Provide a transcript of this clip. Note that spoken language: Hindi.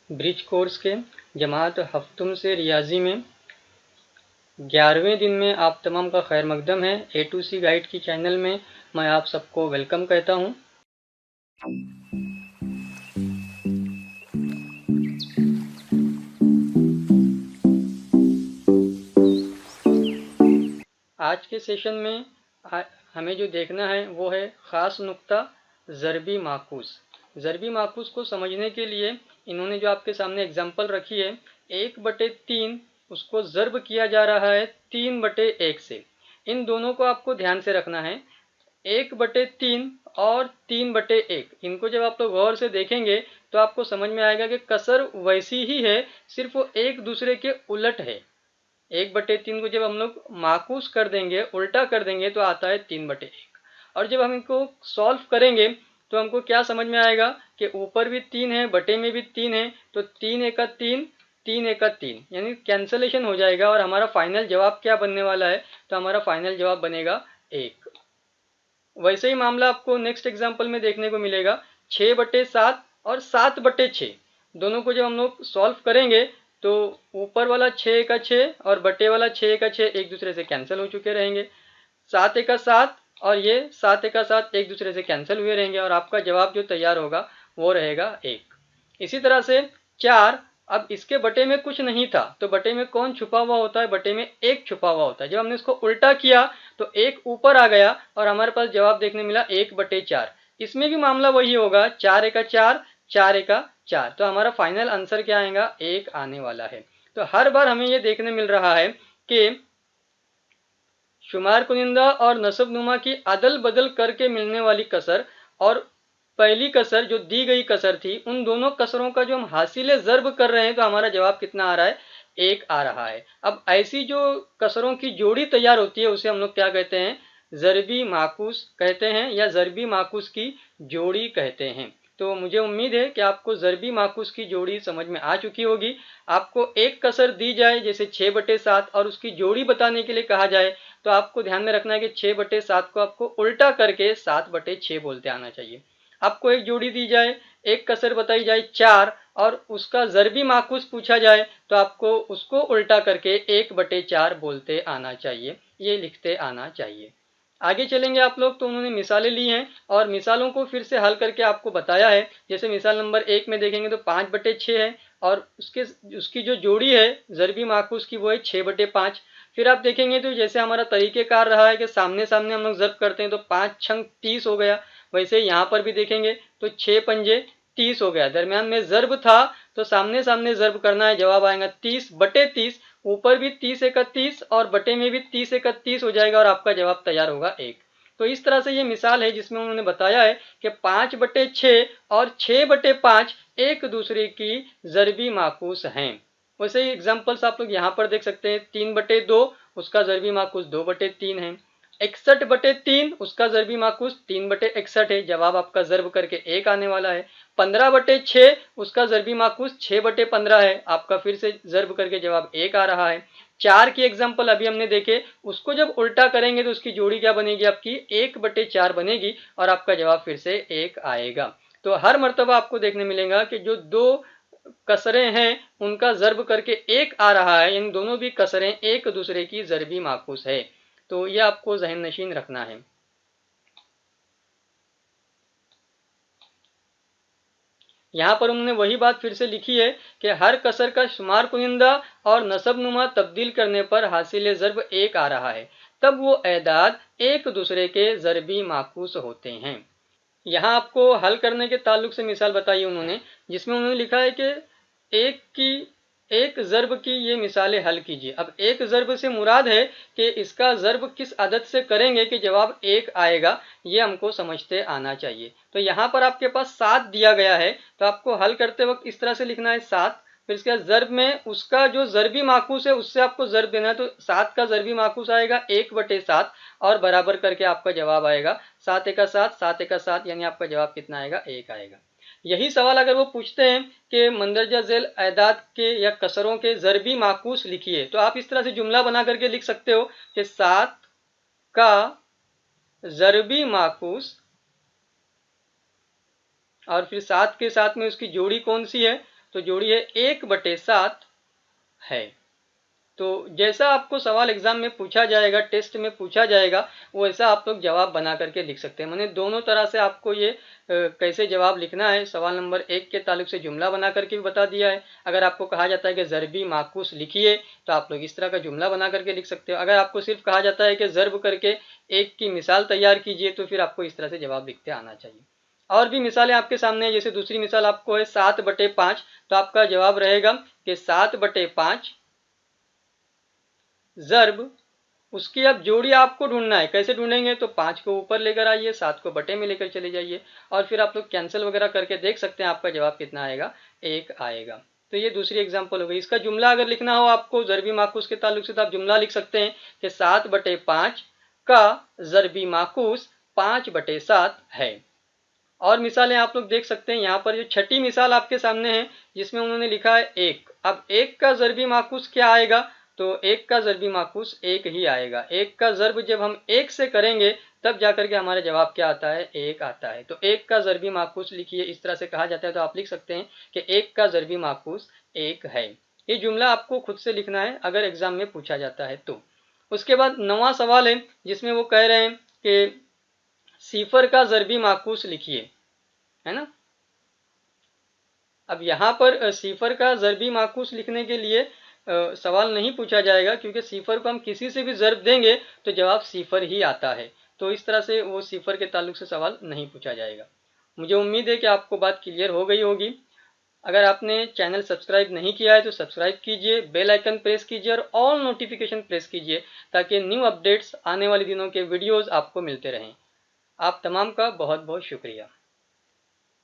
ब्रिज कोर्स के जमात हफ्तुम से रियाजी में 11वें दिन में आप तमाम का खैर मकदम है। ए टू सी गाइड की चैनल में मैं आप सबको वेलकम कहता हूं। आज के सेशन में हमें जो देखना है वो है ख़ास नुक्ता ज़रबी माकूस। ज़रबी माकूस को समझने के लिए इन्होंने जो आपके सामने एग्जाम्पल रखी है 1/3 उसको ज़र्ब किया जा रहा है 3/1 से। इन दोनों को आपको ध्यान से रखना है। 1/3 और 3/1 इनको जब आप लोग गौर से देखेंगे तो आपको समझ में आएगा कि कसर वैसी ही है, सिर्फ वो एक दूसरे के उलट है। 1/3 को जब हम लोग माकूस कर देंगे, उल्टा कर देंगे तो आता है 3/1। और जब हम इनको सॉल्व करेंगे तो हमको क्या समझ में आएगा कि ऊपर भी 3 है, बटे में भी 3 है, तो 3 एका 3, 3 एका 3 यानी कैंसलेशन हो जाएगा और हमारा फाइनल जवाब क्या बनने वाला है, तो हमारा फाइनल जवाब बनेगा 1। वैसे ही मामला आपको नेक्स्ट एग्जाम्पल में देखने को मिलेगा 6/7 और 7/6। दोनों को जब हम लोग सॉल्व करेंगे तो ऊपर वाला 6 का 6 और बटे वाला 6 का 6 एक दूसरे से कैंसिल हो चुके रहेंगे। 7 का 7 और ये 7 का 7 एक दूसरे से कैंसिल हुए रहेंगे और आपका जवाब जो तैयार होगा वो रहेगा 1। इसी तरह से 4, अब इसके बटे में कुछ नहीं था तो बटे में कौन छुपा हुआ होता है, बटे में 1 छुपा हुआ होता है। जब हमने इसको उल्टा किया तो 1 ऊपर आ गया और हमारे पास जवाब देखने मिला 1/4। इसमें भी मामला वही होगा, 4 एका 4, 4 एका 4, तो हमारा फाइनल आंसर क्या आएगा, 1 आने वाला है। तो हर बार हमें ये देखने मिल रहा है कि शुमार कुनिंदा और नसब नुमा की अदल बदल करके मिलने वाली कसर और पहली कसर जो दी गई कसर थी, उन दोनों कसरों का जो हम हासिल ज़र्ब कर रहे हैं तो हमारा जवाब कितना आ रहा है, 1 आ रहा है। अब ऐसी जो कसरों की जोड़ी तैयार होती है उसे हम लोग क्या कहते हैं, ज़रबी माकूस कहते हैं या ज़रबी माकूस की जोड़ी कहते हैं। तो मुझे उम्मीद है कि आपको ज़रबी माकूस की जोड़ी समझ में आ चुकी होगी। आपको एक कसर दी जाए जैसे 6/7 और उसकी जोड़ी बताने के लिए कहा जाए तो आपको ध्यान में रखना है कि 6/7 को आपको उल्टा करके 7/6 बोलते आना चाहिए। आपको एक जोड़ी दी जाए, एक कसर बताई जाए 4 और उसका ज़रबी माकूस पूछा जाए तो आपको उसको उल्टा करके 1/4 बोलते आना चाहिए, ये लिखते आना चाहिए। आगे चलेंगे आप लोग तो उन्होंने मिसालें ली हैं और मिसालों को फिर से हल करके आपको बताया है। जैसे मिसाल नंबर 1 में देखेंगे तो 5/6 है और उसकी जो जोड़ी है ज़रबी माकूस की वो है 6/5। फिर आप देखेंगे तो जैसे हमारा तरीक़ेकार रहा है कि सामने सामने हम लोग ज़र्ब करते हैं तो 5 छंग 30 हो गया, वैसे यहाँ पर भी देखेंगे तो 6 पंजे 30 हो गया। दरमियान में ज़र्ब था तो सामने सामने ज़र्ब करना है, जवाब आएगा 30/30। ऊपर भी 30 एका 30 और बटे में भी 30 एका 30 हो जाएगा और आपका जवाब तैयार होगा 1। तो इस तरह से ये मिसाल है जिसमें उन्होंने बताया है कि 5/6 और 6/5 एक दूसरे की ज़रबी माकूस हैं। वैसे ही एग्जाम्पल्स आप लोग यहाँ पर देख सकते हैं, 3/2 उसका ज़रबी माकूस 2/3 है। 61/3 उसका ज़रबी माकूस 3/61 है, जवाब आपका ज़र्ब करके 1 आने वाला है। 15/6 उसका ज़रबी माकूस 6/15 है, आपका फिर से ज़र्ब करके जवाब 1 आ रहा है। 4 की एग्जाम्पल अभी हमने देखे, उसको जब उल्टा करेंगे तो उसकी जोड़ी क्या बनेगी, आपकी 1/4 बनेगी और आपका जवाब फिर से 1 आएगा। तो हर मर्तबा आपको देखने मिलेगा कि जो दो कसरें हैं उनका ज़र्ब करके 1 आ रहा है, इन दोनों भी कसरें एक दूसरे की ज़रबी माकूस है। तो ये आपको ज़हन नशीन रखना है। यहाँ पर उन्होंने वही बात फिर से लिखी है कि हर कसर का शुमार कुनिंदा और नसब नुमा तब्दील करने पर हासिल ज़र्ब 1 आ रहा है, तब वो एदाद एक दूसरे के ज़रबी माकूस होते हैं। यहाँ आपको हल करने के ताल्लुक से मिसाल बताई उन्होंने, जिसमें उन्होंने लिखा है कि एक ज़र्ब की ये मिसालें हल कीजिए। अब एक ज़र्ब से मुराद है कि इसका ज़र्ब किस अदद से करेंगे कि जवाब 1 आएगा, ये हमको समझते आना चाहिए। तो यहाँ पर आपके पास 7 दिया गया है तो आपको हल करते वक्त इस तरह से लिखना है 7, फिर इसके बाद ज़र्ब में उसका जो ज़रबी माकूस है उससे आपको ज़र्ब देना है, तो 7 का ज़रबी माकूस आएगा 1/7 और बराबर करके आपका जवाब आएगा 7 एका 7, 7 एका 7 यानी आपका जवाब कितना आएगा, 1 आएगा। यही सवाल अगर वो पूछते हैं कि मंदरजा झेल एदाद के या कसरों के ज़रबी माकूस लिखिए, तो आप इस तरह से जुमला बना करके लिख सकते हो कि 7 का ज़रबी माकूस और फिर 7 के साथ में उसकी जोड़ी कौन सी है, तो जोड़ी है 1/7 है। तो जैसा आपको सवाल एग्जाम में पूछा जाएगा, टेस्ट में पूछा जाएगा, वैसा आप लोग जवाब बना करके लिख सकते हैं। मैंने दोनों तरह से आपको ये कैसे जवाब लिखना है सवाल नंबर 1 के ताल्लुक से जुमला बना करके भी बता दिया है। अगर आपको कहा जाता है कि ज़र्बी माकूस लिखिए तो आप लोग इस तरह का जुमला बना करके लिख सकते हो। अगर आपको सिर्फ कहा जाता है कि ज़र्ब करके एक की मिसाल तैयार कीजिए तो फिर आपको इस तरह से जवाब लिखते आना चाहिए। और भी मिसालें आपके सामने है, जैसे दूसरी मिसाल आपको है 7/5, तो आपका जवाब रहेगा कि 7/5 ज़र्ब, उसकी अब जोड़ी आपको ढूंढना है। कैसे ढूंढेंगे? तो 5 को ऊपर लेकर आइए, 7 को बटे में लेकर चले जाइए और फिर आप लोग कैंसिल वगैरह करके देख सकते हैं आपका जवाब कितना आएगा, 1 आएगा। तो ये दूसरी एग्जांपल हो गई। इसका जुमला अगर लिखना हो आपको ज़र्बी माकूस के ताल्लुक से तो आप जुमला लिख सकते हैं कि 7/5 का ज़र्बी माकूस 5/7 है। और मिसालें आप लोग देख सकते हैं यहाँ पर। जो छठी मिसाल आपके सामने है जिसमें उन्होंने लिखा है 1। अब 1 का ज़र्बी माकूस क्या आएगा? तो 1 का ज़र्बी माकूस 1 ही आएगा। 1 का ज़र्ब जब हम 1 से करेंगे तब जाकर के हमारा जवाब क्या आता है? 1 आता है। तो 1 का ज़र्बी माकूस लिखिए, इस तरह से कहा जाता है तो आप लिख सकते हैं कि 1 का ज़र्बी माकूस 1 है। ये जुमला आपको खुद से लिखना है अगर एग्जाम में पूछा जाता है तो। उसके बाद 9वां सवाल है जिसमें वो कह रहे हैं कि सिफर का ज़र्बी माकूस लिखिए, है ना। अब यहाँ पर सिफर का ज़र्बी माकूस लिखने के लिए सवाल नहीं पूछा जाएगा, क्योंकि सिफर को हम किसी से भी ज़र्ब देंगे तो जवाब सिफर ही आता है। तो इस तरह से वो सिफर के ताल्लुक से सवाल नहीं पूछा जाएगा। मुझे उम्मीद है कि आपको बात क्लियर हो गई होगी। अगर आपने चैनल सब्सक्राइब नहीं किया है तो सब्सक्राइब कीजिए, बेल आइकन प्रेस कीजिए और ऑल नोटिफिकेशन प्रेस कीजिए ताकि न्यू अपडेट्स आने वाले दिनों के वीडियोज़ आपको मिलते रहें। आप तमाम का बहुत बहुत शुक्रिया।